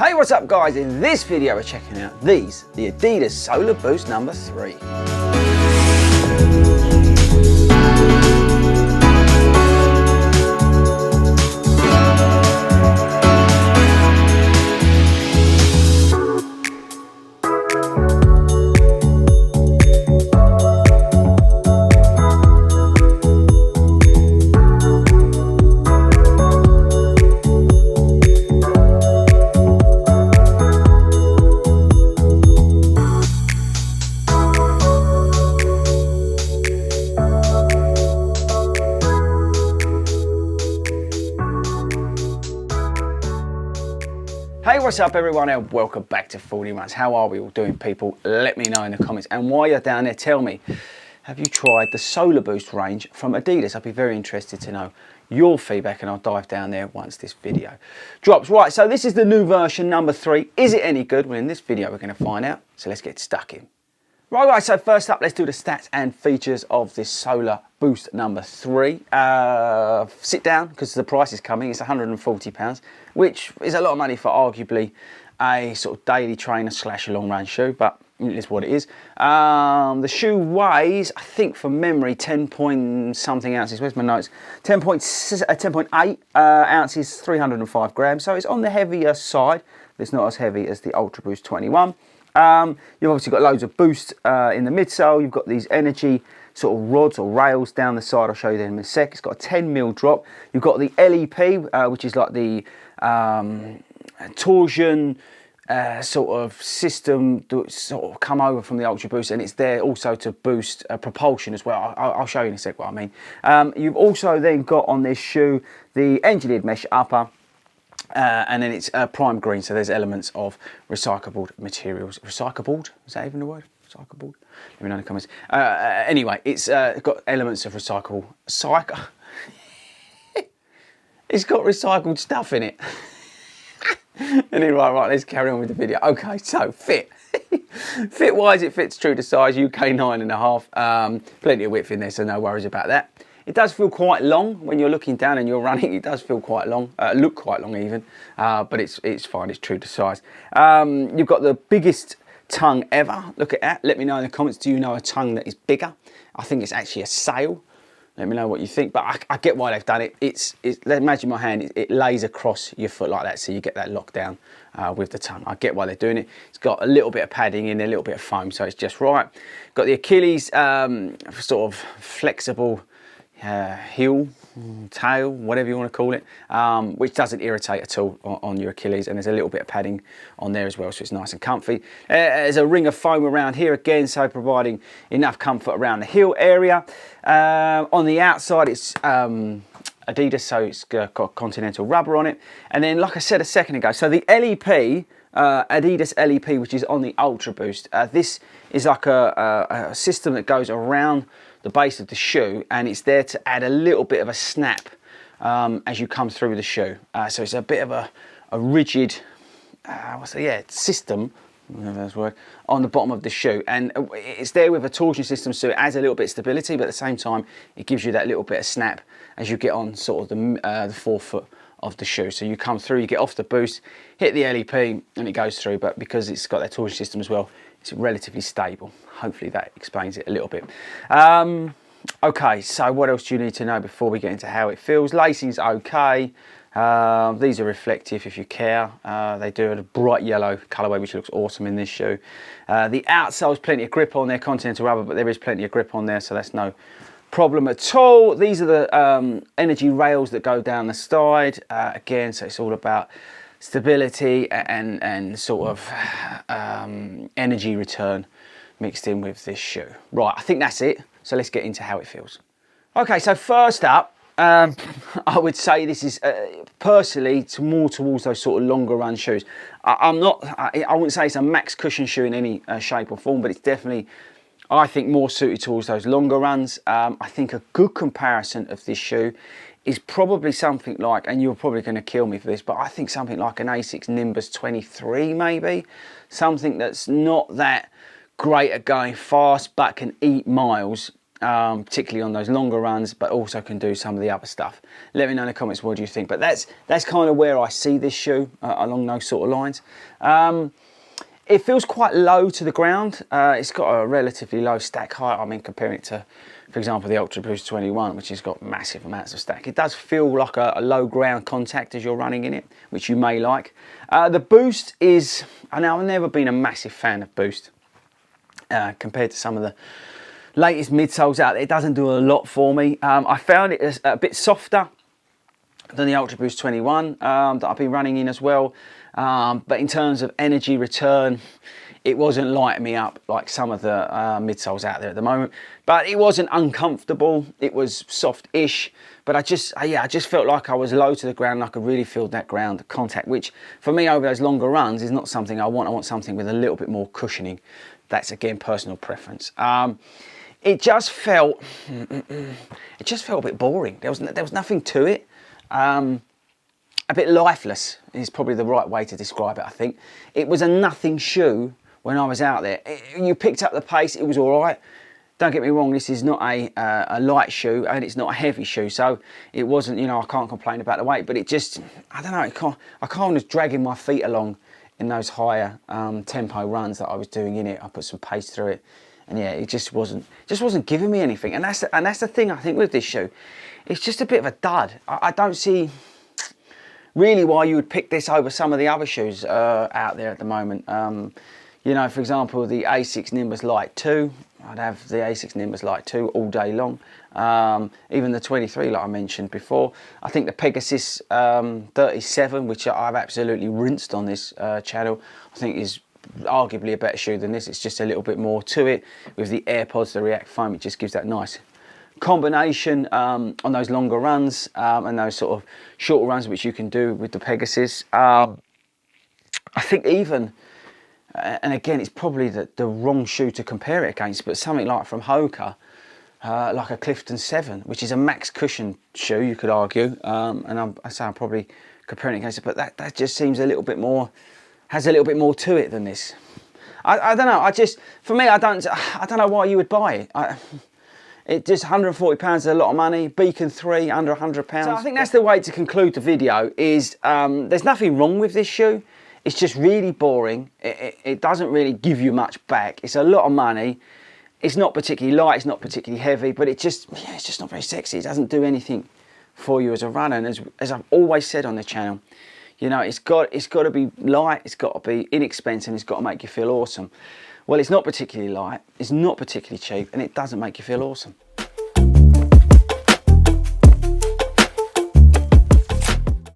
Hey, what's up guys? In this video we're checking out the Adidas Solar Boost number 3. Hey, what's up everyone and welcome back to 40 Runs. How are we all doing, people? Let me know in the comments, and while you're down there, tell me, have you tried the Solar Boost range from Adidas? I'd be very interested to know your feedback, and I'll dive down there once this video drops. Right, so this is the new version number 3. Is it any good? Well, in this video we're going to find out, so let's get stuck in. Right, so first up, let's do the stats and features of this Solar Boost number 3. Sit down, because the price is coming. It's £140, which is a lot of money for arguably a sort of daily trainer slash long run shoe, but it is what it is. The shoe weighs, I think from memory, 10 point something ounces. Where's my notes? 10.8 ounces, 305 grams. So it's on the heavier side. It's not as heavy as the Ultra Boost 21. You've obviously got loads of boost in the midsole. You've got these energy sort of rods or rails down the side. I'll show you them in a sec. It's got a 10mm drop. You've got the LEP, which is like the torsion sort of system that sort of come over from the Ultra Boost, and it's there also to boost propulsion as well. I'll show you in a sec what I mean. You've also then got on this shoe the engineered mesh upper. And then it's prime green, so there's elements of recyclable materials. Recyclable? Is that even the word? Recyclable? Let me know in the comments. Anyway, it's got elements of recyclable. It's got recycled stuff in it. Anyway, right, let's carry on with the video. Okay, so fit. Fit-wise, it fits true to size, UK 9.5. Plenty of width in there, so no worries about that. It does feel quite long when you're looking down and you're running. It does feel quite long, look quite long even, but it's fine. It's true to size. You've got the biggest tongue ever. Look at that. Let me know in the comments. Do you know a tongue that is bigger? I think it's actually a sail. Let me know what you think. But I get why they've done it. Imagine my hand. It lays across your foot like that, so you get that lockdown with the tongue. I get why they're doing it. It's got a little bit of padding in there, a little bit of foam, so it's just right. Got the Achilles sort of flexible heel, tail, whatever you want to call it, which doesn't irritate at all on your Achilles, and there's a little bit of padding on there as well, so it's nice and comfy. There's a ring of foam around here again, so providing enough comfort around the heel area. On the outside it's Adidas, so it's got continental rubber on it, and then like I said a second ago, so the LEP, Adidas LEP, which is on the Ultra Boost, this is like a system that goes around the base of the shoe, and it's there to add a little bit of a snap as you come through the shoe. So it's a bit of a rigid system, whatever that's word, on the bottom of the shoe, and it's there with a torsion system, so it adds a little bit of stability, but at the same time it gives you that little bit of snap as you get on sort of the forefoot of the shoe. So you come through, you get off the boost, hit the LEP, and it goes through, but because it's got that torsion system as well, it's relatively stable. Hopefully that explains it a little bit. Okay, so what else do you need to know before we get into how it feels? Lacing's okay. These are reflective if you care. They do a bright yellow colourway, which looks awesome in this shoe. The outsole's plenty of grip on there, continental rubber, but there is plenty of grip on there, so that's no problem at all. These are the energy rails that go down the side. Again, so it's all about stability and sort of energy return mixed in with this shoe. Right, I think that's it. So let's get into how it feels. Okay, so first up, I would say this is personally more towards those sort of longer run shoes. I wouldn't say it's a max cushion shoe in any shape or form, but it's definitely, I think, more suited towards those longer runs. I think a good comparison of this shoe is probably something like, and you're probably going to kill me for this, but I think something like an Asics Nimbus 23 maybe. Something that's not that great at going fast but can eat miles, particularly on those longer runs, but also can do some of the other stuff. Let me know in the comments what do you think. But that's kind of where I see this shoe, along those sort of lines. It feels quite low to the ground. It's got a relatively low stack height. I mean, comparing it to, for example, the Ultra Boost 21, which has got massive amounts of stack. It does feel like a low ground contact as you're running in it, which you may like. The Boost is, I know I've never been a massive fan of Boost compared to some of the latest midsoles out there. It doesn't do a lot for me. I found it a bit softer than the Ultra Boost 21 that I've been running in as well. But in terms of energy return, it wasn't lighting me up like some of the midsoles out there at the moment. But it wasn't uncomfortable. It was soft-ish. But I just felt like I was low to the ground and I could really feel that ground contact, which for me over those longer runs is not something I want. I want something with a little bit more cushioning. That's, again, personal preference. It just felt a bit boring. There was nothing to it. A bit lifeless is probably the right way to describe it, I think. It was a nothing shoe when I was out there. You picked up the pace, it was all right. Don't get me wrong, this is not a light shoe and it's not a heavy shoe, so it wasn't, you know, I can't complain about the weight, but it just, I don't know, I kind of was dragging my feet along in those higher tempo runs that I was doing in it. I put some pace through it, and yeah, it just wasn't giving me anything. And that's the thing I think with this shoe. It's just a bit of a dud. I don't see really why you would pick this over some of the other shoes out there at the moment. You know, for example, the A6 Nimbus Lite 2. I'd have the A6 Nimbus Lite 2 all day long. Even the 23, like I mentioned before. I think the Pegasus 37, which I've absolutely rinsed on this channel, I think is arguably a better shoe than this. It's just a little bit more to it. With the AirPods, the React foam, it just gives that nice combination on those longer runs and those sort of shorter runs which you can do with the Pegasus. I think even, and again it's probably the wrong shoe to compare it against, but something like from Hoka, like a Clifton 7, which is a max cushion shoe, you could argue, and I'm probably comparing it against it, but that just seems a little bit more, has a little bit more to it than this. I don't know, for me, I don't know why you would buy it. It just £140 is a lot of money. Beacon 3 under £100. So I think that's the way to conclude the video. Is there's nothing wrong with this shoe. It's just really boring. It doesn't really give you much back. It's a lot of money. It's not particularly light. It's not particularly heavy. But it's just not very sexy. It doesn't do anything for you as a runner. And as I've always said on the channel, you know, it's got to be light. It's got to be inexpensive. It's got to make you feel awesome. Well, it's not particularly light, it's not particularly cheap, and it doesn't make you feel awesome.